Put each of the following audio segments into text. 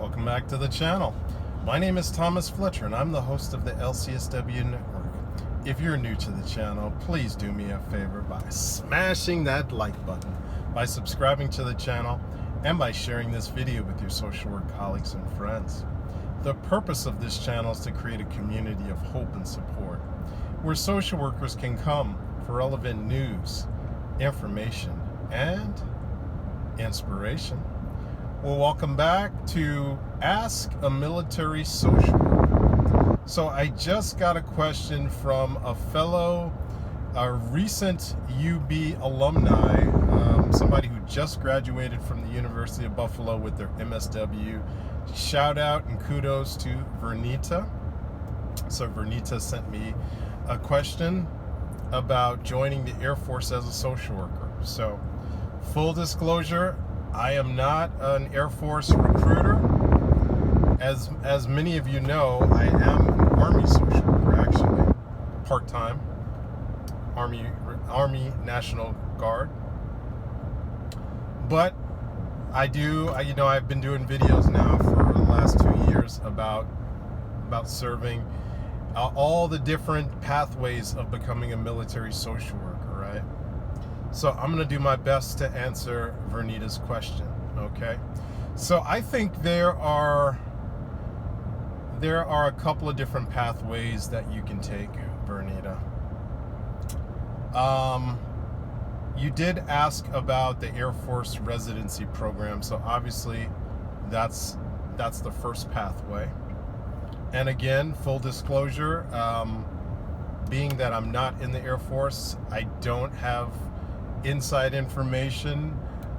Welcome back to the channel. My name is Thomas Fletcher and I'm the host of the LCSW Network. If you're new to the channel, please do me a favor by smashing that like button, by subscribing to the channel, and by sharing this video with your social work colleagues and friends. The purpose of this channel is to create a community of hope and support, where social workers can come for relevant news, information, and inspiration. Well, welcome back to Ask a Military Social Worker. So I just got a question from a fellow, recent UB alumni, somebody who just graduated from the University of Buffalo with their MSW. Shout out and kudos to Vernita. So Vernita sent me a question about joining the Air Force as a social worker. So full disclosure, I am not an Air Force recruiter. As many of you know, I am an Army social worker, actually, part-time, Army National Guard. But I've been doing videos now for the last 2 years about serving, all the different pathways of becoming a military social worker, right? So I'm going to do my best to answer Vernita's question, okay? So I think there are a couple of different pathways that you can take, Vernita. You did ask about the Air Force residency program, so obviously that's the first pathway. And again, full disclosure, being that I'm not in the Air Force, I don't have inside information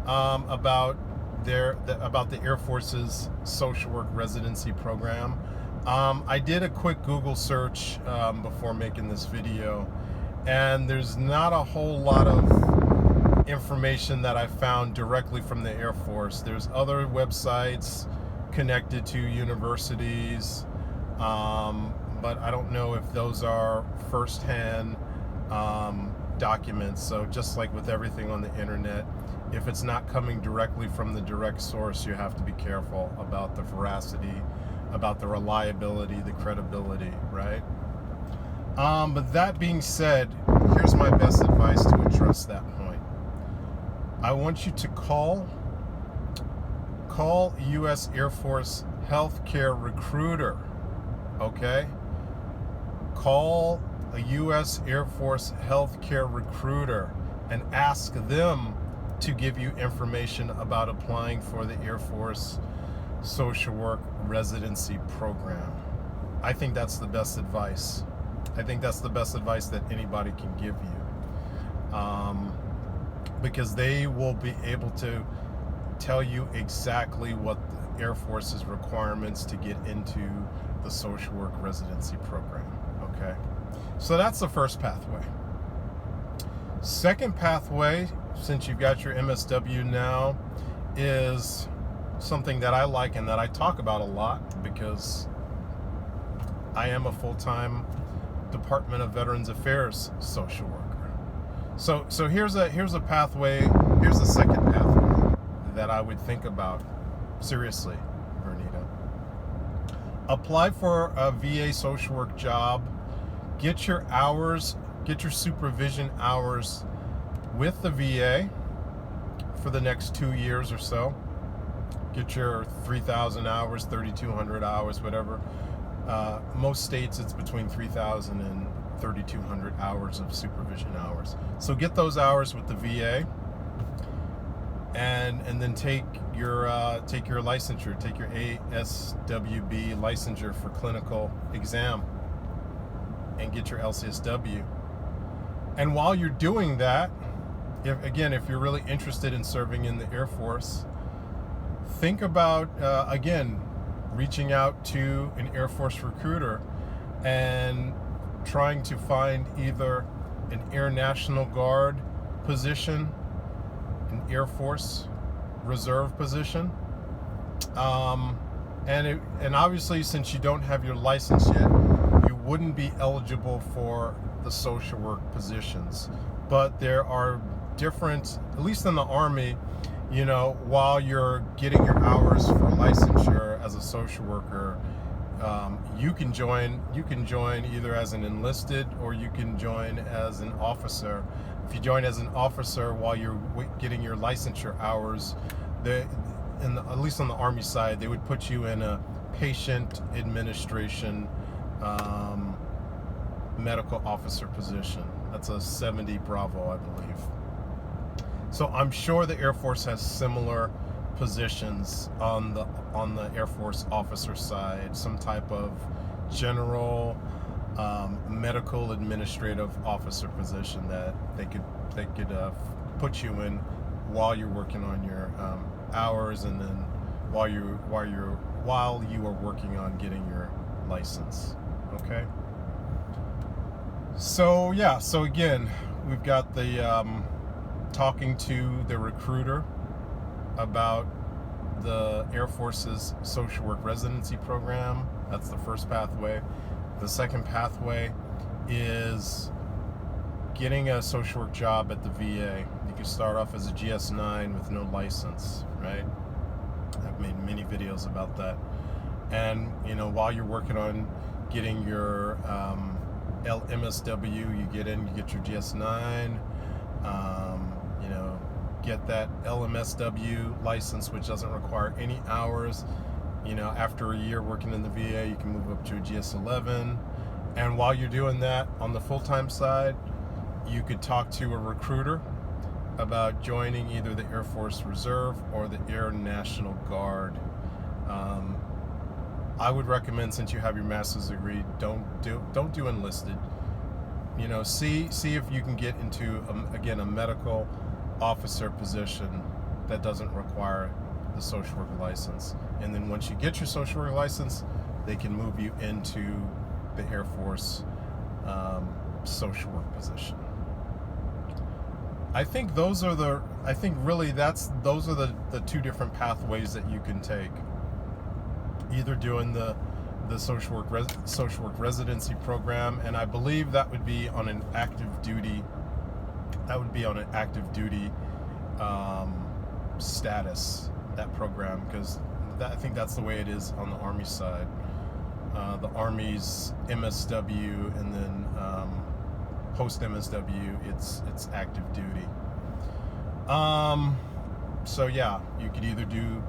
about the Air Force's social work residency program. I did a quick Google search before making this video, and there's not a whole lot of information that I found directly from the Air Force. There's other websites connected to universities, but I don't know if those are firsthand documents. So just like with everything on the internet, if it's not coming directly from the direct source, you have to be careful about the veracity, about the reliability, the credibility, right? But that being said, here's my best advice to address that point. I want you to call U.S. Air Force healthcare recruiter, okay? Call a U.S. Air Force healthcare recruiter and ask them to give you information about applying for the Air Force social work residency program. I think that's the best advice. I think that's the best advice that anybody can give you, because they will be able to tell you exactly what the Air Force's requirements to get into the social work residency program, okay? So that's the first pathway. Second pathway, since you've got your MSW now, is something that I like and that I talk about a lot because I am a full-time Department of Veterans Affairs social worker. So here's a pathway, here's the second pathway that I would think about seriously, Vernita. Apply for a VA social work job. Get your hours, get your supervision hours with the VA for the next 2 years or so. Get your 3,000 hours, 3,200 hours, whatever. Most states it's between 3,000 and 3,200 hours of supervision hours. So get those hours with the VA, and then take your licensure, take your ASWB licensure for clinical exam, and get your LCSW. And while you're doing that, if you're really interested in serving in the Air Force, think about, again, reaching out to an Air Force recruiter and trying to find either an Air National Guard position, an Air Force Reserve position, and obviously, since you don't have your license yet, you wouldn't be eligible for the social work positions. But there are different, at least in the Army, while you're getting your hours for licensure as a social worker, you can join either as an enlisted or you can join as an officer. If you join as an officer while you're getting your licensure hours, at least on the Army side, they would put you in a patient administration medical officer position. That's a 70 Bravo, I believe. So I'm sure the Air Force has similar positions on the Air Force officer side, some type of general medical administrative officer position that they could put you in while you're working on your hours, and then while you are working on getting your license. Okay. So yeah. So again, we've got the talking to the recruiter about the Air Force's social work residency program. That's the first pathway. The second pathway is getting a social work job at the VA. You can start off as a GS-9 with no license, right? I've made many videos about that. And while you're working on getting your LMSW, you get your GS-9, get that LMSW license, which doesn't require any hours. After a year working in the VA, you can move up to a GS-11. And while you're doing that, on the full-time side, you could talk to a recruiter about joining either the Air Force Reserve or the Air National Guard. I would recommend, since you have your master's degree, don't do enlisted. See if you can get into a medical officer position that doesn't require the social work license. And then once you get your social work license, they can move you into the Air Force social work position. I think those are the two different pathways that you can take. Either doing the social work residency program, and I believe that would be on an active duty. Status, that program, because I think that's the way it is on the Army side. The Army's MSW, and then post MSW, it's active duty. So yeah, you could either do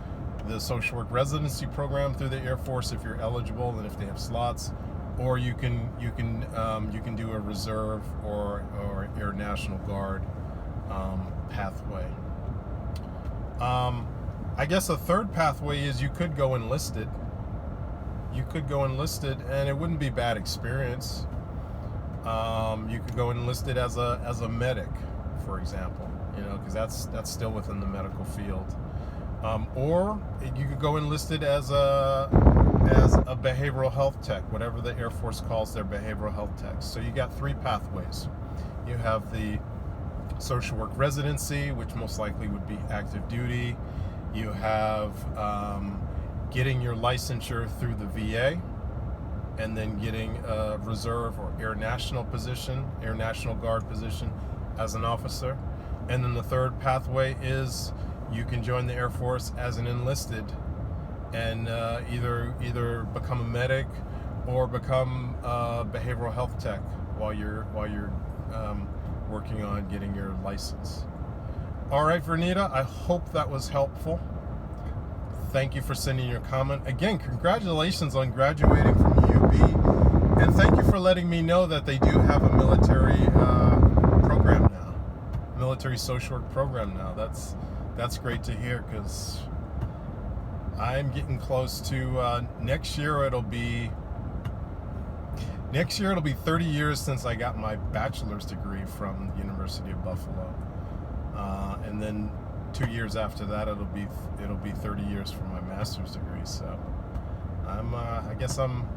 the social work residency program through the Air Force if you're eligible and if they have slots, or you can do a reserve or Air National Guard pathway. I guess a third pathway is you could go enlisted. And it wouldn't be a bad experience. You could go enlisted as a medic, for example, because that's still within the medical field. Or you could go enlisted as a behavioral health tech, whatever the Air Force calls their behavioral health techs. So you got three pathways. You have the social work residency, which most likely would be active duty. You have getting your licensure through the VA, and then getting a reserve or Air National Guard position as an officer. And then the third pathway is you can join the Air Force as an enlisted and either become a medic or become a behavioral health tech while you're working on getting your license. All right, Vernita, I hope that was helpful. Thank you for sending your comment. Again, congratulations on graduating from UB, and thank you for letting me know that they do have a military program now, military social work program now. That's great to hear, because I'm getting close to next year. It'll be 30 years since I got my bachelor's degree from the University of Buffalo, and then 2 years after that it'll be 30 years for my master's degree. So I guess I'm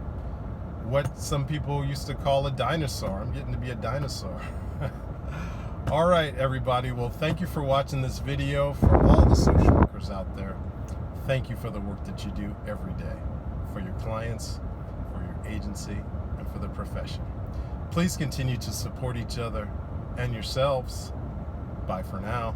what some people used to call a dinosaur. I'm getting to be a dinosaur. All right, everybody. Well, thank you for watching this video. For all the social workers out there, thank you for the work that you do every day for your clients, for your agency, and for the profession. Please continue to support each other and yourselves. Bye for now.